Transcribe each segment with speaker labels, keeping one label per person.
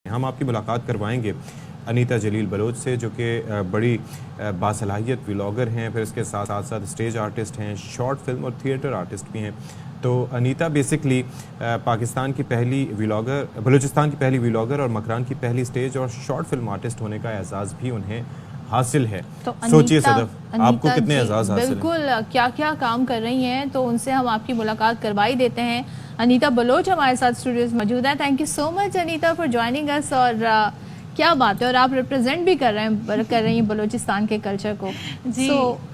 Speaker 1: ہم آپ کی ملاقات کروائیں گے انیتا جلیل بلوچ سے، جو کہ بڑی باصلاحیت ولاگر ہیں، پھر اس کے ساتھ ساتھ اسٹیج آرٹسٹ ہیں، شارٹ فلم اور تھیٹر آرٹسٹ بھی ہیں. تو انیتا بیسکلی پاکستان کی پہلی ولاگر، بلوچستان کی پہلی ولاگر اور مکران کی پہلی اسٹیج اور شارٹ فلم آرٹسٹ ہونے کا اعزاز بھی انہیں حاصل ہے. سوچئے صدف، آپ کو کتنے اعزاز حاصل ہیں؟
Speaker 2: بالکل، کیا کیا کام کر رہی ہیں، تو ان سے ہم آپ کی ملاقات کروائی دیتے ہیں. انیتا بلوچ ہمارے ساتھ اسٹوڈیوز موجود ہیں. Thank you so much Anita for joining us. اور کیا بات ہے، اور آپ ریپرزینٹ بھی کر رہی ہیں بلوچستان کے کلچر کو.
Speaker 3: جی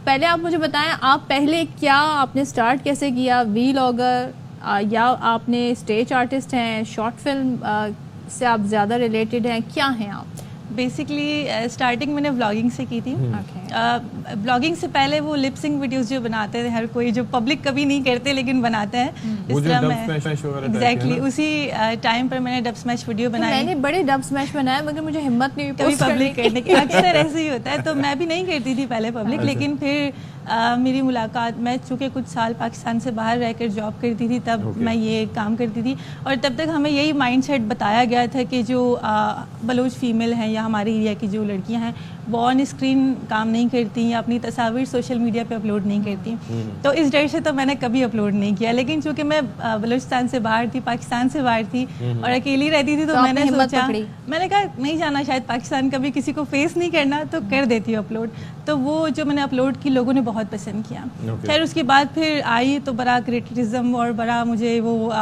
Speaker 2: پہلے آپ مجھے بتائیں، آپ پہلے کیا، آپ نے سٹارٹ کیسے کیا؟ ولاگر یا آپ نے اسٹیج آرٹسٹ ہیں، شارٹ فلم سے آپ زیادہ ریلیٹڈ ہیں، کیا ہیں آپ؟
Speaker 3: بیسکلی اسٹارٹنگ میں نے ولاگنگ سے کی تھی. ولاگنگ سے پہلے وہ لپ سنگ ویڈیوز جو بناتے تھے ہر کوئی، جو پبلک کبھی نہیں کرتے لیکن بناتے ہیں، اس طرح میں ایگزیکٹلی اسی ٹائم پر میں نے ڈب اسمیش ویڈیو بنائی.
Speaker 2: میں نے بڑے ڈب اسمیش بنائے مگر مجھے ہمت نہیں ہوئی
Speaker 3: کبھی پبلک کرنے کی. اکثر ایسے ہی ہوتا ہے. تو میں بھی نہیں کرتی تھی پہلے پبلک، لیکن پھر میری ملاقات، میں چونکہ کچھ سال پاکستان سے باہر رہ کر جاب کرتی تھی، تب میں یہ کام کرتی تھی. اور تب تک ہمیں یہی مائنڈ سیٹ بتایا گیا تھا کہ جو بلوچ فیمیل ہیں یا ہمارے ایریا کی جو لڑکیاں ہیں وہ آن اسکرین کام نہیں کرتی یا اپنی تصاویر سوشل میڈیا پہ اپلوڈ نہیں کرتی. تو اس ڈر سے تو میں نے کبھی اپلوڈ نہیں کیا. لیکن چونکہ میں بلوچستان سے باہر تھی، پاکستان سے باہر تھی اور اکیلی رہتی تھی، تو میں نے سوچا، میں نے کہا نہیں جانا شاید پاکستان، کبھی کسی کو فیس نہیں کرنا، تو کر دیتی ہوں اپلوڈ. تو وہ جو میں نے اپلوڈ کی لوگوں نے بہت پسند کیا. خیر اس کے بعد پھر آئی تو بڑا کریٹیسزم اور بڑا مجھے وہ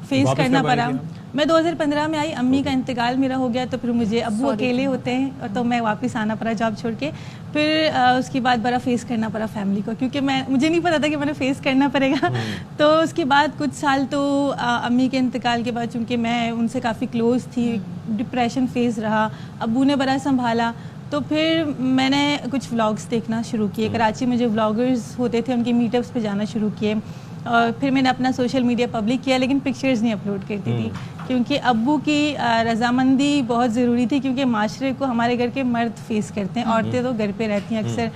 Speaker 3: فیس کرنا پڑا. میں 2015 میں آئی، امی کا انتقال میرا ہو گیا، تو پھر مجھے ابو اکیلے ہوتے ہیں اور تو میں واپس آنا پڑا جاب چھوڑ کے. پھر اس کے بعد بڑا فیس کرنا پڑا فیملی کو، کیونکہ مجھے نہیں پتا تھا کہ میں نے فیس کرنا پڑے گا. تو اس کے بعد کچھ سال تو امی کے انتقال کے بعد چونکہ میں ان سے کافی کلوز تھی، ڈپریشن فیز رہا، ابو نے بڑا سنبھالا. تو پھر میں نے کچھ ولاگس دیکھنا شروع کیے. کراچی میں جو ولاگرز ہوتے تھے ان کے میٹ اپس پہ جانا شروع کیے. اور پھر میں نے اپنا سوشل میڈیا پبلک کیا، لیکن پکچرز نہیں اپلوڈ کرتی تھی، کیونکہ ابو کی رضامندی بہت ضروری تھی. کیونکہ معاشرے کو ہمارے گھر کے مرد فیس کرتے ہیں، عورتیں تو گھر پہ رہتی ہیں اکثر.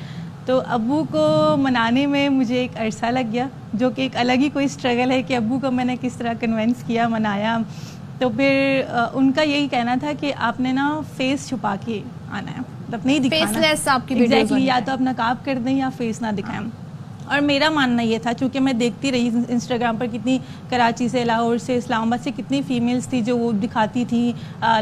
Speaker 3: تو ابو کو منانے میں مجھے ایک عرصہ لگ گیا، جو کہ ایک الگ ہی کوئی اسٹرگل ہے کہ ابو کو میں نے کس طرح کنونس کیا، منایا. تو پھر ان کا یہی کہنا تھا کہ آپ نے نا فیس چھپا کے آنا ہے، مطلب نہیں دکھانا. ایگزیکٹلی، یا تو اپنا نقاب کر دیں یا فیس نہ دکھائیں. اور میرا ماننا یہ تھا، چونکہ میں دیکھتی رہی انسٹاگرام پر کتنی کراچی سے، لاہور سے، اسلام آباد سے کتنی فیمیلز تھی جو وہ دکھاتی تھی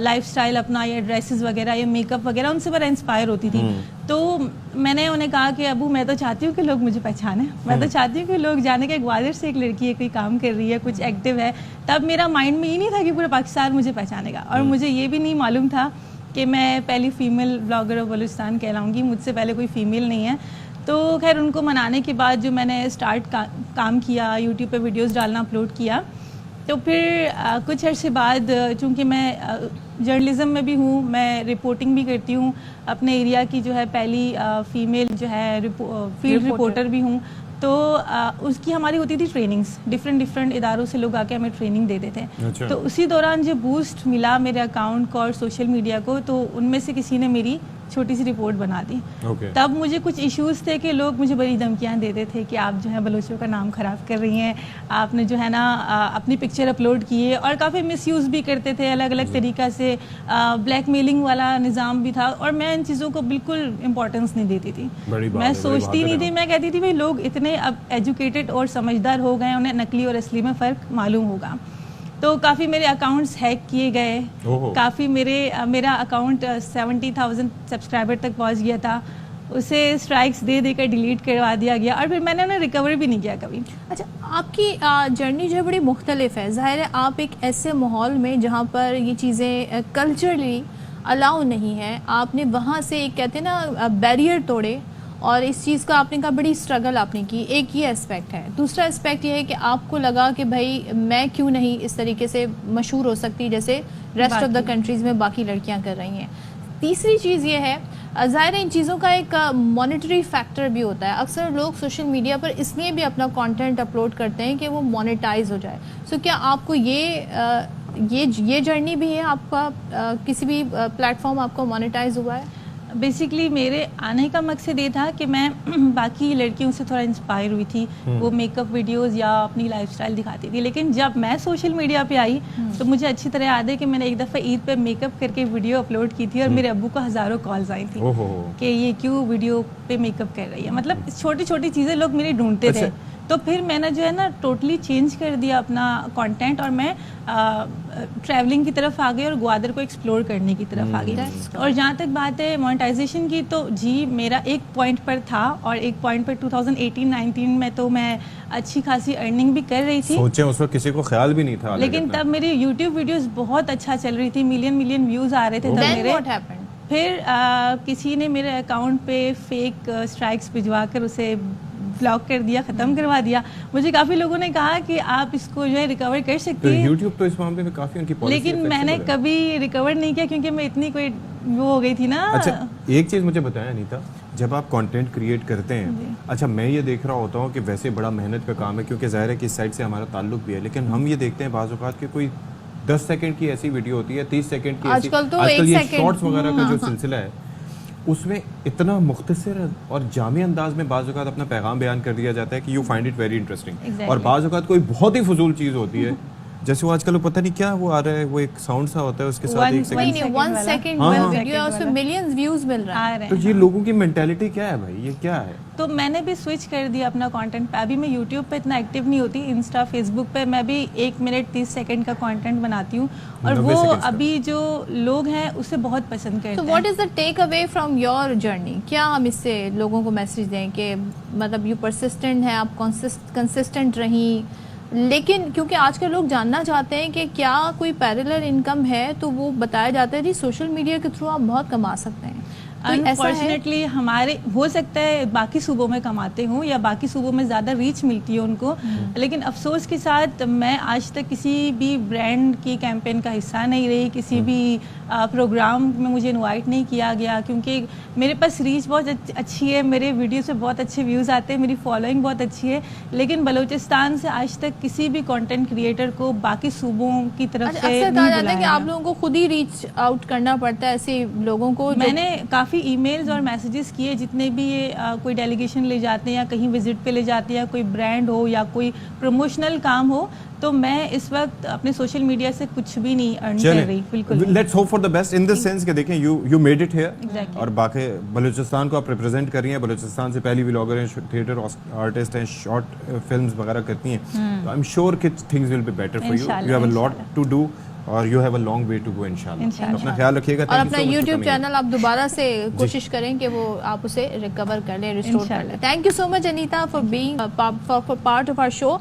Speaker 3: لائف سٹائل اپنا، یا ڈریسز وغیرہ یا میک اپ وغیرہ، ان سے بڑا انسپائر ہوتی تھی. تو میں نے انہیں کہا کہ ابو میں تو چاہتی ہوں کہ لوگ مجھے پہچانیں، میں تو چاہتی ہوں کہ لوگ جانے کہ گوادر سے ایک لڑکی ہے، کوئی کام کر رہی ہے، کچھ ایکٹیو ہے. تب میرا مائنڈ میں یہ نہیں تھا کہ پورا پاکستان مجھے پہچانے گا، اور مجھے یہ بھی نہیں معلوم تھا کہ میں پہلی فیمیل بلاگر آف بلوچستان کہلاؤں گی، مجھ سے پہلے کوئی فیمیل نہیں ہے. تو خیر ان کو منانے کے بعد جو میں نے اسٹارٹ کام کیا، یوٹیوب پہ ویڈیوز ڈالنا اپلوڈ کیا. تو پھر کچھ عرصے بعد، چونکہ میں جرنلزم میں بھی ہوں، میں رپورٹنگ بھی کرتی ہوں، اپنے ایریا کی جو ہے پہلی فیمیل جو ہے فیلڈ رپورٹر بھی ہوں. تو اس کی ہماری ہوتی تھی ٹریننگز، ڈفرینٹ اداروں سے لوگ آ کے ہمیں ٹریننگ دیتے تھے. تو اسی دوران جو بوسٹ ملا میرے اکاؤنٹ کو اور سوشل میڈیا کو، تو ان میں سے کسی نے میری چھوٹی سی رپورٹ بنا دی. تب مجھے کچھ ایشوز تھے کہ لوگ مجھے بڑی دھمکیاں دیتے تھے کہ آپ جو ہے بلوچوں کا نام خراب کر رہی ہیں، آپ نے جو ہے نا اپنی پکچر اپلوڈ کیے، اور کافی مس یوز بھی کرتے تھے الگ الگ طریقہ سے. بلیک میلنگ والا نظام بھی تھا، اور میں ان چیزوں کو بالکل امپورٹنس نہیں دیتی تھی. میں سوچتی نہیں تھی، میں کہتی تھی بھائی لوگ اتنے اب ایجوکیٹڈ اور سمجھدار ہو گئے، انہیں نقلی اور اصلی میں فرق معلوم ہوگا. تو کافی میرے اکاؤنٹس ہیک کیے گئے، کافی میرا اکاؤنٹ 70,000 سبسکرائبر تک پہنچ گیا تھا. اسے اسٹرائکس دے کر ڈیلیٹ کروا دیا گیا، اور پھر میں نے انہیں ریکور بھی نہیں کیا کبھی.
Speaker 2: اچھا، آپ کی جرنی جو ہے بڑی مختلف ہے. ظاہر ہے آپ ایک ایسے ماحول میں جہاں پر یہ چیزیں کلچرلی الاؤ نہیں ہے، آپ نے وہاں سے ایک کہتے ہیں نا بیریئر توڑے، اور اس چیز کا آپ نے کہا بڑی اسٹرگل آپ نے کی. ایک یہ اسپیکٹ ہے. دوسرا اسپیکٹ یہ ہے کہ آپ کو لگا کہ بھائی میں کیوں نہیں اس طریقے سے مشہور ہو سکتی جیسے ریسٹ آف دا کنٹریز میں باقی لڑکیاں کر رہی ہیں. تیسری چیز یہ ہے، ظاہر ہے ان چیزوں کا ایک مانیٹری فیکٹر بھی ہوتا ہے. اکثر لوگ سوشل میڈیا پر اس لیے بھی اپنا کانٹینٹ اپلوڈ کرتے ہیں کہ وہ مانیٹائز ہو جائے. سو کیا آپ کو یہ جرنی بھی ہے آپ کا، کسی بھی پلیٹ فارم آپ کو مانیٹائز ہوا ہے؟
Speaker 3: بیسکلی میرے آنے کا مقصد یہ تھا کہ میں باقی لڑکیوں سے تھوڑا انسپائر ہوئی تھی. وہ میک اپ ویڈیوز یا اپنی لائف اسٹائل دکھاتی تھی, لیکن جب میں سوشل میڈیا پہ آئی تو مجھے اچھی طرح یاد ہے کہ میں نے ایک دفعہ عید پہ میک اپ کر کے ویڈیو اپلوڈ کی تھی اور میرے ابو کو ہزاروں کالز آئی تھی کہ یہ کیوں ویڈیو پہ میک اپ کر رہی ہے. مطلب چھوٹی چھوٹی چیزیں لوگ میری ڈھونڈتے تھے. تو پھر میں نے جو ہے نا ٹوٹلی چینج کر دیا اپنا کانٹینٹ اور میں ٹریولنگ کی طرف آ گئی اور گوادر کو ایکسپلور کرنے کی طرف آ گئی. اور جہاں تک بات ہے مونیٹائزیشن کی, تو جی میرا ایک پوائنٹ پر تھا اور ایک پوائنٹ پر 2018-19 میں تو میں اچھی خاصی ارننگ بھی کر رہی تھی.
Speaker 1: سوچیں اس وقت کسی کو خیال بھی نہیں تھا,
Speaker 3: لیکن تب میری یوٹیوب ویڈیوز بہت اچھا چل رہی تھی, ملین ویوز آ رہے تھے تب میرے. پھر کسی نے میرے اکاؤنٹ پہ فیک اسٹرائکس بھجوا کر اسے بلاک کر دیا, ختم کروا دیا. مجھے کافی لوگوں نے کہا کہ آپ اس کو جو ہے ریکور کر سکتی ہیں
Speaker 1: یوٹیوب تو اس معاملے میں کافی ان کی پالیسی,
Speaker 3: لیکن میں نے کبھی ریکور نہیں کیا کیونکہ میں اتنی کوئی وہ ہو گئی تھی نا.
Speaker 1: اچھا ایک چیز مجھے بتائیں انیتا, جب آپ کانٹینٹ کریٹ کرتے ہیں, اچھا میں یہ دیکھ رہا ہوتا ہوں کہ ویسے بڑا محنت کا کام ہے کیونکہ ظاہر ہے کہ اس سائڈ سے ہمارا تعلق بھی ہے, لیکن ہم یہ دیکھتے ہیں بعض اوقات کہ کوئی 10 سیکنڈ کی ایسی ویڈیو ہوتی ہے, 30 سیکنڈ کی ایسی, آج کل یہ شارٹس وغیرہ کا جو سلسلہ ہے اس میں اتنا مختصر اور جامع انداز میں بعض اوقات اپنا پیغام بیان کر دیا جاتا ہے کہ you find it very interesting. اور بعض اوقات کوئی بہت ہی فضول چیز ہوتی ہے, جیسے وہ آج کل پتہ نہیں کیا وہ آ رہا ہے, وہ ایک ساؤنڈ سا ہوتا ہے اس کے ساتھ 1
Speaker 2: سیکنڈ ویڈیو ہے, اس میں ملینز ویوز مل رہا ہے.
Speaker 1: تو یہ لوگوں کی مینٹیلٹی کیا ہے بھائی, یہ کیا ہے؟
Speaker 3: تو میں نے بھی سوئچ کر دیا اپنا کانٹینٹ پہ. ابھی میں یوٹیوب پہ اتنا ایکٹیو نہیں ہوتی, انسٹا فیس بک پہ میں بھی 1 منٹ 30 سیکنڈ کا کانٹینٹ بناتی ہوں اور وہ ابھی جو لوگ ہیں اسے بہت پسند کرتے ہیں.
Speaker 2: تو what is the take away from your journey? کیا ہم اس سے لوگوں کو میسج دیں کہ مطلب یو پرسسٹنٹ ہیں, آپ کنسسٹنٹ رہیں, لیکن کیونکہ آج کل لوگ جاننا چاہتے ہیں کہ کیا کوئی پیرلل انکم ہے, تو وہ بتایا جاتا ہے جی سوشل میڈیا کے تھرو آپ بہت کما سکتے ہیں.
Speaker 3: انفارچونیٹلی ہمارے ہو سکتا ہے باقی صوبوں میں کماتے ہوں یا باقی صوبوں میں زیادہ ریچ ملتی ہے ان کو, لیکن افسوس کے ساتھ میں آج تک کسی بھی برانڈ کی کیمپین کا حصہ نہیں رہی, کسی بھی پروگرام میں مجھے انوائٹ نہیں کیا گیا کیونکہ میرے پاس ریچ بہت اچھی ہے, میرے ویڈیو سے بہت اچھے ویوز آتے ہیں, میری فالوئنگ بہت اچھی ہے, لیکن بلوچستان سے آج تک کسی بھی کانٹینٹ کریٹر کو باقی صوبوں کی طرف سے نہیں
Speaker 2: کہا جاتا ہے کہ آپ لوگوں کو خود ہی ریچ آؤٹ کرنا پڑتا ہے ایسے لوگوں کو.
Speaker 3: میں نے کافی ای میلز اور میسیجز کیے, جتنے بھی یہ کوئی ڈیلیگیشن لے جاتے ہیں یا کہیں وزٹ پہ لے جاتے ہیں, یا کوئی برانڈ ہو یا کوئی پروموشنل کام ہو, تو میں اس وقت اپنے سوشل میڈیا سے کچھ بھی نہیں ارن کر رہی. بالکل
Speaker 1: let's hope for the best in this sense کہ دیکھیں یو میڈ اٹ ہیئر, اور باقی بلوچستان کو آپ ریپرزینٹ کر رہی ہیں, بلوچستان سے پہلی ولاگر ہیں, تھیٹر آرٹسٹ ہیں, شارٹ فلمز وغیرہ کرتی ہیں, تو آئی ایم شیور کہ things will be better for you, you have a lot to do اور you have a long way to go انشاءاللہ. اپنا خیال رکھیے گا,
Speaker 2: اور اپنا یوٹیوب چینل آپ دوبارہ سے کوشش کریں کہ وہ آپ اسے ریکور کر لیں, ریسٹور کر لیں. Thank you so much Anita for being for part of our show.